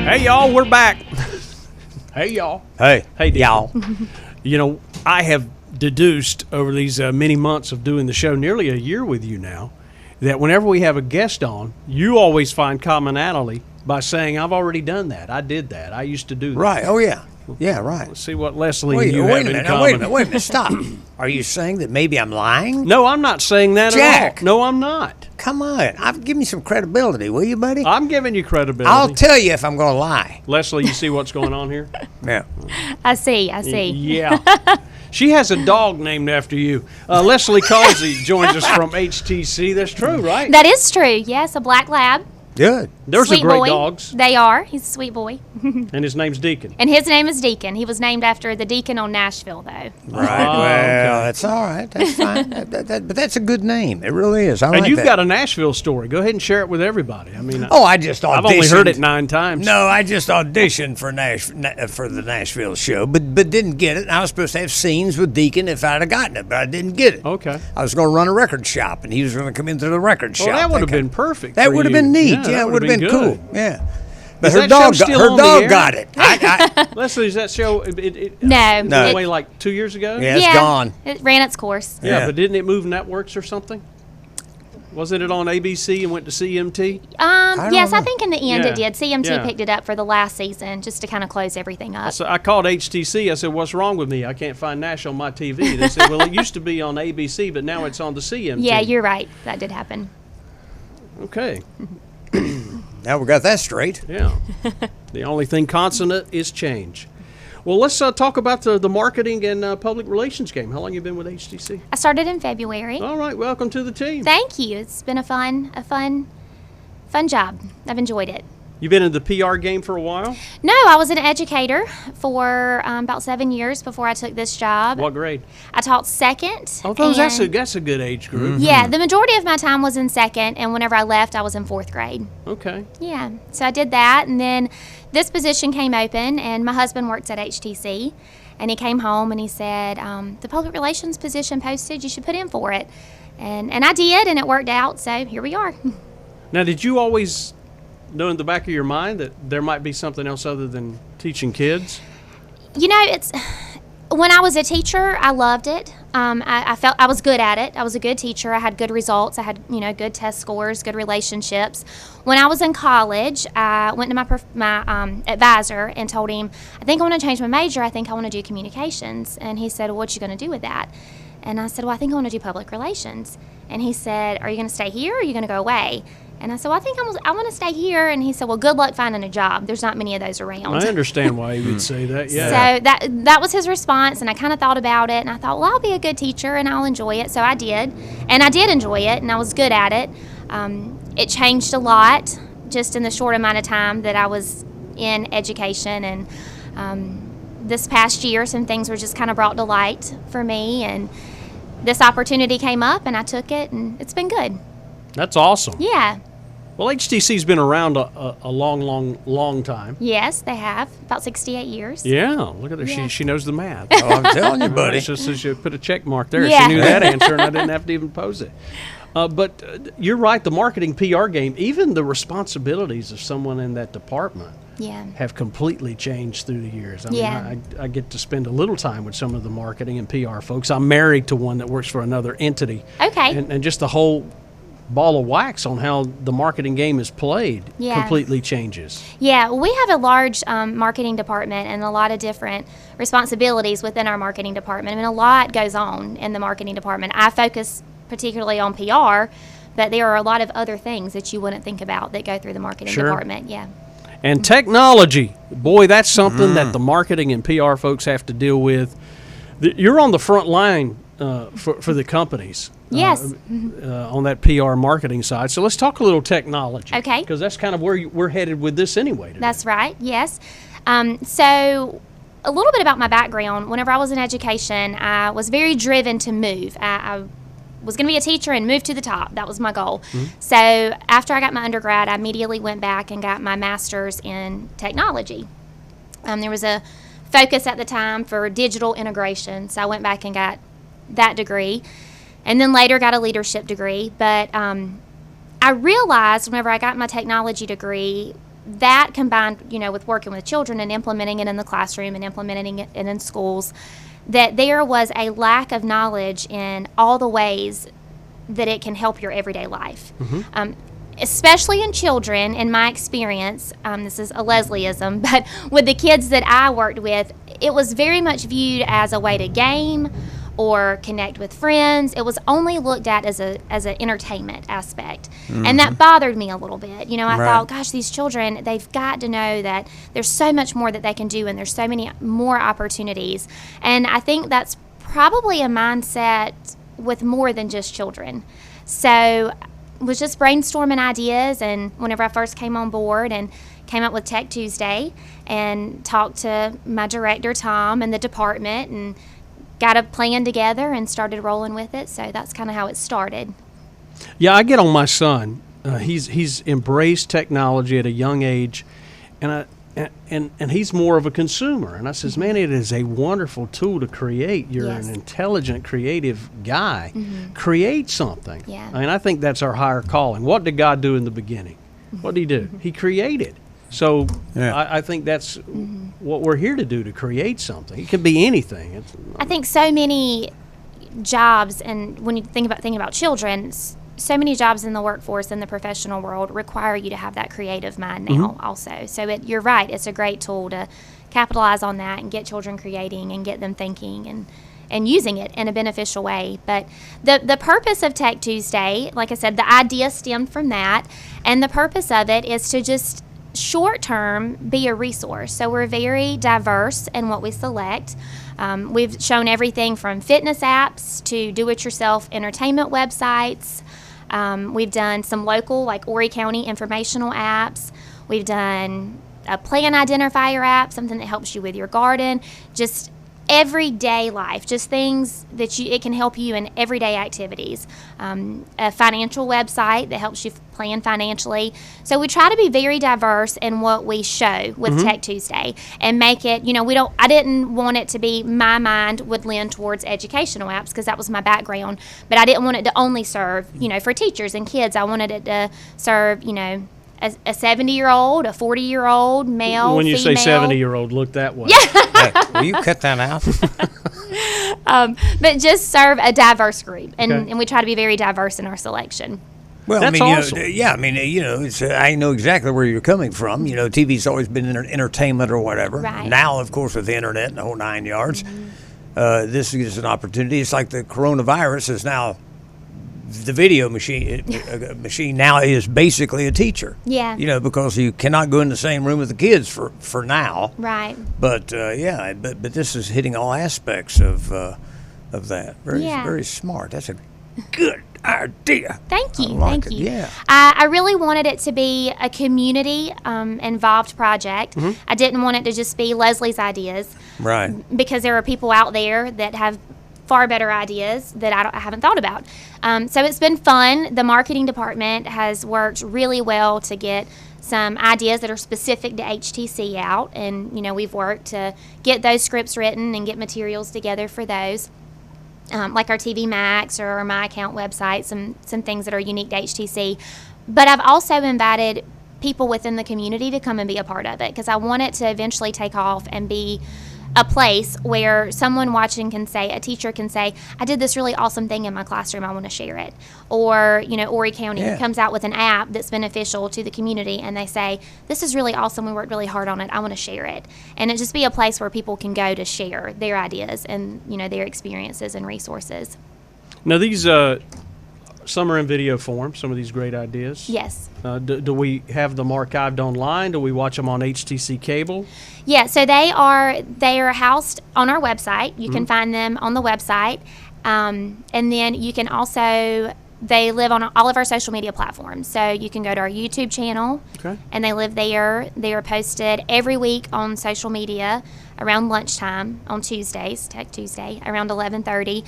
Hey, y'all, we're back. Hey, y'all. Hey, Hey, y'all. You know, I have deduced over these many months of doing the show, nearly a year with you now, that whenever we have a guest on, you always find commonality by saying, I've already done that. I did that. I used to do that. Right. Oh, yeah. Yeah, right. Let's see what Leslie Wait, and you wait have a in minute. common. Wait a minute. Stop. Are you saying that maybe I'm lying? No, I'm not saying that Jack. at all. No, I'm not. Come on. Give me some credibility, will you, buddy? I'm giving you credibility. I'll tell you if I'm going to lie. Leslie, you see what's going on here? Yeah. I see. Yeah. She has a dog named after you. Leslie Causey joins us from HTC. That's true, right? That is true. Yes, a black lab. Good. Those Sweet are great boy. dogs. They are. He's a sweet boy. And his name's Deacon. And his name is Deacon. He was named after the deacon on Nashville, though. Right. Oh, Well, okay. that's all right. That's fine. But that's a good name. It really is. I And like you've that. got a Nashville story. Go ahead and share it with everybody. I mean, Oh, I just auditioned. I've only heard it 9 times. No, I just auditioned for the Nashville show, but didn't get it. I was supposed to have scenes with Deacon if I'd have gotten it, but I didn't get it. Okay. I was going to run a record shop, and he was going to come into the record shop. Well, that would have kind been perfect. That for would have you. been neat. Yeah, that it would have been good. cool. Yeah. But Is her that dog, show still her on the dog air? got it. Leslie, is that show? It No. went No. away like 2 years ago. Yeah, it's gone. It ran its course. Yeah, Yeah. but didn't it move networks or something? Wasn't it on ABC and went to CMT? don't Yes, I know. think in the end Yeah. it did. CMT Yeah. picked it up for the last season just to kind of close everything up. So I called HTC. I said, "What's wrong with me? I can't find Nash on my TV." They said, "Well, it used to be on ABC, but now it's on the CMT." Yeah, you're right. That did happen. Okay. Now we got that straight. Yeah. The only thing constant is change. Well, let's talk about the marketing and public relations game. How long you been with HTC? I started in February. All right, welcome to the team. Thank you. It's been a fun job. I've enjoyed it. You've been in the PR game for a while? No, I was an educator for about 7 years before I took this job. What grade? I taught second. Oh, that's and- a good age group. Yeah, the majority of my time was in second, and whenever I left, I was in 4th grade. Okay. Yeah, so I did that, and then this position came open, and my husband works at HTC, and he came home and he said, the public relations position posted, you should put in for it. And I did, and it worked out, so here we are. Now, did you always know in the back of your mind that there might be something else other than teaching kids? You know, it's when I was a teacher, I loved it. I felt I was good at it. I was a good teacher. I had good results. I had good test scores, good relationships. When I was in college, I went to my advisor and told him, I think I want to change my major. I think I want to do communications. And he said, well, what you going to do with that? And I said, well, I think I want to do public relations. And he said, are you going to stay here or are you going to go away? And I said, well, I think I want to stay here. And he said, well, good luck finding a job. There's not many of those around. I understand why he would say that, yeah. So that was his response, and I kind of thought about it, and I thought, well, I'll be a good teacher, and I'll enjoy it. So I did, and I did enjoy it, and I was good at it. It changed a lot just in the short amount of time that I was in education, and this past year, some things were just kind of brought to light for me, and this opportunity came up, and I took it, and it's been good. That's awesome. Yeah. Well, HTC's been around a long time. Yes, they have. About 68 years. Yeah, look at her. Yeah. She knows the math. Oh, I'm telling you, buddy. It's just as you put a check mark there. Yeah. She knew that answer, and I didn't have to even pose it. But you're right, the marketing PR game, even the responsibilities of someone in that department Yeah. have completely changed through the years. I Yeah. mean, I get to spend a little time with some of the marketing and PR folks. I'm married to one that works for another entity. Okay. And just the whole ball of wax on how the marketing game is played Yeah. completely changes. Yeah, we have a large marketing department and a lot of different responsibilities within our marketing department. I mean, a lot goes on in the marketing department. I focus particularly on PR, but there are a lot of other things that you wouldn't think about that go through the marketing Sure. department. Yeah. And technology, boy, that's something that the marketing and PR folks have to deal with. You're on the front line for the companies. Yes. On that PR marketing side. So let's talk a little technology. Okay. Because that's kind of where we're headed with this anyway today. That's right, yes. So a little bit about my background. Whenever I was in education, I was very driven to move. I was going to be a teacher and move to the top. That was my goal. So after I got my undergrad, I immediately went back and got my master's in technology. There was a focus at the time for digital integration, so I went back and got that degree, and then later got a leadership degree. But I realized whenever I got my technology degree that combined, with working with children and implementing it in the classroom and implementing it in schools, that there was a lack of knowledge in all the ways that it can help your everyday life. Especially in children, in my experience, this is a Leslieism, but with the kids that I worked with, it was very much viewed as a way to game or connect with friends. It was only looked at as an entertainment aspect. And that bothered me a little bit. I thought, gosh, these children, they've got to know that there's so much more that they can do and there's so many more opportunities. And I think that's probably a mindset with more than just children. So was just brainstorming ideas, and whenever I first came on board and came up with Tech Tuesday and talked to my director, Tom, and the department, and got a plan together and started rolling with it. So that's kind of how it started. Yeah, I get on my son. He's embraced technology at a young age, and he's more of a consumer. And I says, man, it is a wonderful tool to create. You're Yes. an intelligent, creative guy. Create something. Yeah. I think that's our higher calling. What did God do in the beginning? What did he do? He created. So I think that's what we're here to do, to create something. It could be anything. I think so many jobs, and when you think about children, so many jobs in the workforce, in the professional world, require you to have that creative mind now also. So you're right, it's a great tool to capitalize on that and get children creating and get them thinking and using it in a beneficial way. But the purpose of Tech Tuesday, like I said, the idea stemmed from that, and the purpose of it is to just short term be a resource. So we're very diverse in what we select. We've shown everything from fitness apps to do-it-yourself entertainment websites. We've done some local, like Horry County informational apps. We've done a plant identifier app, something that helps you with your garden. Just everyday life, just things that it can help you in everyday activities. A financial website that helps you plan financially. So we try to be very diverse in what we show with Tech Tuesday and make it, I didn't want it to be, my mind would lean towards educational apps because that was my background, but I didn't want it to only serve, for teachers and kids. I wanted it to serve, a 70-year-old, a 40-year-old, male, when you female. say 70-year-old, look that way. Hey, will you cut that out? But just serve a diverse group, and, Okay. and we try to be very diverse in our selection. Well, That's I mean, awesome. it's, I know exactly where you're coming from. TV's always been entertainment or whatever. Right. Now, of course, with the internet and the whole 9 yards, this is an opportunity. It's like the coronavirus is now. The video machine now is basically a teacher. Yeah. Because you cannot go in the same room with the kids for now. Right. But but this is hitting all aspects of that. Very Yeah. very smart. That's a good idea. Thank you. I like Thank it, you. yeah. I really wanted it to be a community involved project. I didn't want it to just be Leslie's ideas, Right. because there are people out there that have far better ideas that I haven't thought about. So it's been fun. The marketing department has worked really well to get some ideas that are specific to HTC out, and we've worked to get those scripts written and get materials together for those. Like our TV Max or our My Account website, some things that are unique to HTC. But I've also invited people within the community to come and be a part of it, because I want it to eventually take off and be a place where someone watching can say, a teacher can say, I did this really awesome thing in my classroom, I want to share it. Or, Horry County comes out with an app that's beneficial to the community, and they say, this is really awesome, we worked really hard on it, I want to share it. And it just be a place where people can go to share their ideas and, their experiences and resources. Now, these some are in video form, some of these great ideas. Yes. Do we have them archived online? Do we watch them on HTC cable? Yeah, so they are housed on our website. You can find them on the website. And then you can also, they live on all of our social media platforms. So you can go to our YouTube channel, Okay. and they live there. They are posted every week on social media around lunchtime on Tuesdays, Tech Tuesday, around 11:30.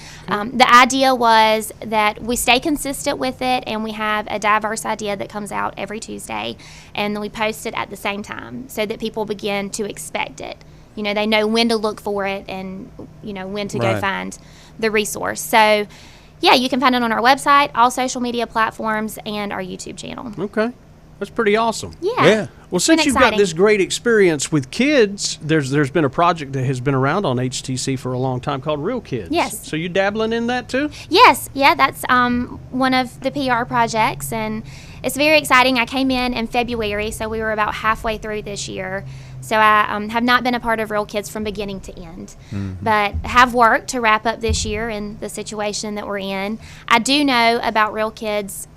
The idea was that we stay consistent with it, and we have a diverse idea that comes out every Tuesday, and then we post it at the same time so that people begin to expect it. They know when to look for it and, when to go Right. find the resource. So, yeah, you can find it on our website, all social media platforms, and our YouTube channel. Okay. That's pretty awesome. Yeah. Yeah. Well, since been you've got exciting. this great experience with kids, there's been a project that has been around on HTC for a long time called Real Kids. Yes. So you dabbling in that too? Yes, yeah, that's one of the PR projects, and it's very exciting. I came in February, so we were about halfway through this year. So I have not been a part of Real Kids from beginning to end, but have worked to wrap up this year in the situation that we're in. I do know about Real Kids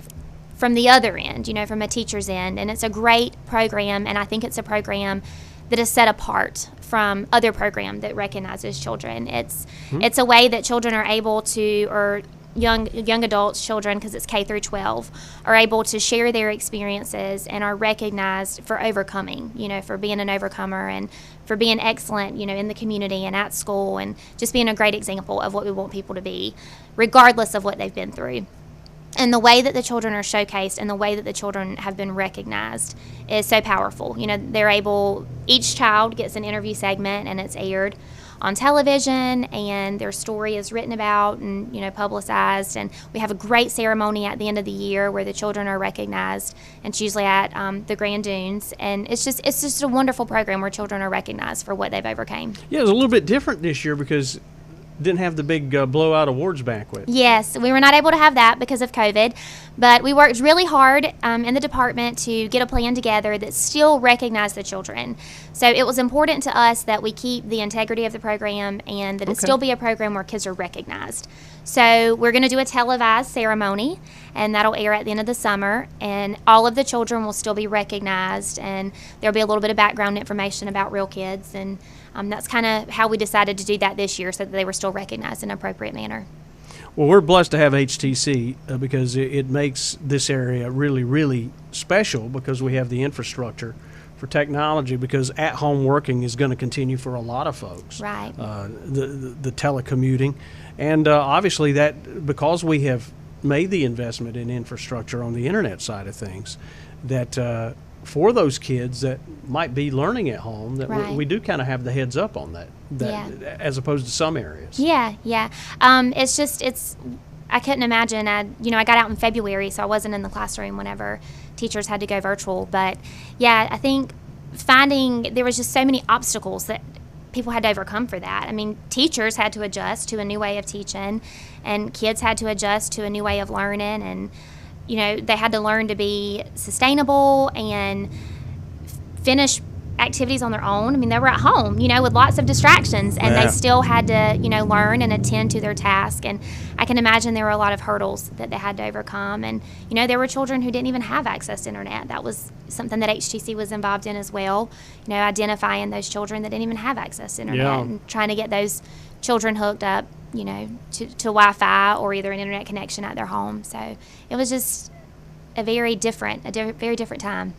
from the other end, from a teacher's end, and it's a great program, and I think it's a program that is set apart from other program that recognizes children. It's a way that children are able to, or young adults, children, because it's K through 12, are able to share their experiences and are recognized for overcoming, for being an overcomer and for being excellent, in the community and at school, and just being a great example of what we want people to be, regardless of what they've been through. And the way that the children are showcased and the way that the children have been recognized is so powerful. They're able, each child gets an interview segment and it's aired on television, and their story is written about and, publicized. And we have a great ceremony at the end of the year where the children are recognized, and it's usually at the Grand Dunes. And it's just a wonderful program where children are recognized for what they've overcame. Yeah, it was a little bit different this year because didn't have the big blowout awards banquet. Yes, we were not able to have that because of COVID, but we worked really hard in the department to get a plan together that still recognized the children. So it was important to us that we keep the integrity of the program and that it still be a program where kids are recognized. So we're going to do a televised ceremony, and that'll air at the end of the summer, and all of the children will still be recognized, and there'll be a little bit of background information about Real Kids, and that's kind of how we decided to do that this year, so that they were still recognized in an appropriate manner. Well, we're blessed to have HTC because it makes this area really, really special because we have the infrastructure for technology, because at-home working is going to continue for a lot of folks. Right. The telecommuting. And obviously that, because we have made the investment in infrastructure on the internet side of things, that for those kids that might be learning at home, that Right. we do kind of have the heads up on that as opposed to some areas. Yeah. I couldn't imagine. I got out in February, so I wasn't in the classroom whenever teachers had to go virtual. But yeah, I think there was just so many obstacles that people had to overcome for that. I mean, teachers had to adjust to a new way of teaching, and kids had to adjust to a new way of learning, and they had to learn to be sustainable and finish activities on their own. I mean, they were at home, with lots of distractions, and they still had to, learn and attend to their task. And I can imagine there were a lot of hurdles that they had to overcome. And, there were children who didn't even have access to internet. That was something that HTC was involved in as well, identifying those children that didn't even have access to internet and trying to get those children hooked up, to Wi-Fi or either an internet connection at their home. So it was just a very different time.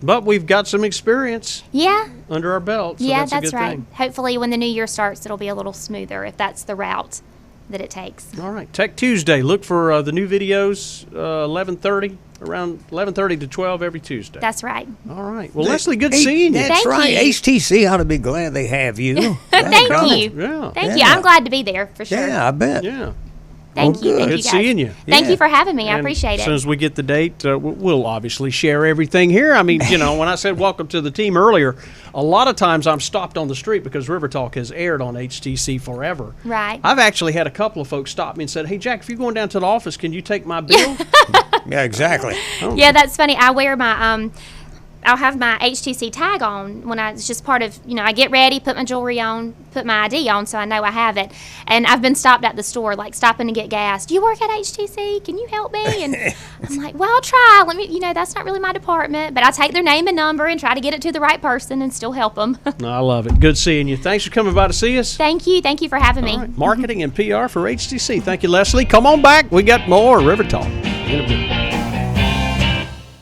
But we've got some experience Yeah. under our belt, so That's that's a good right. thing. Hopefully when the new year starts, it'll be a little smoother if that's the route that it takes. All right, Tech Tuesday. Look for the new videos, 11:30, around 11:30 to 12 every Tuesday. That's right. All right. Well, Leslie, good seeing you. That's Thank right. you. HTC ought to be glad they have you. Thank Doggone. you. Yeah. Thank you. Yeah. I'm glad to be there for sure. Yeah, I bet. Yeah. Thank you. good. Thank Good you guys. seeing you. Thank Yeah. you for having me. I And appreciate As soon it. as we get the date, we'll obviously share everything here. I mean, when I said welcome to the team earlier, a lot of times I'm stopped on the street because River Talk has aired on HTC forever. Right. I've actually had a couple of folks stop me and said, "Hey, Jack, if you're going down to the office, can you take my bill?" Yeah, exactly. Yeah, that's funny. I wear my I'll have my HTC tag on when it's just part of, I get ready, put my jewelry on, put my ID on so I know I have it. And I've been stopped at the store, like stopping to get gas. Do you work at HTC? Can you help me? And I'm like, well, I'll try. Let me, that's not really my department. But I take their name and number and try to get it to the right person and still help them. No, I love it. Good seeing you. Thanks for coming by to see us. Thank you. Thank you for having me. All right. Marketing and PR for HTC. Thank you, Leslie. Come on back. We got more River Talk in a bit.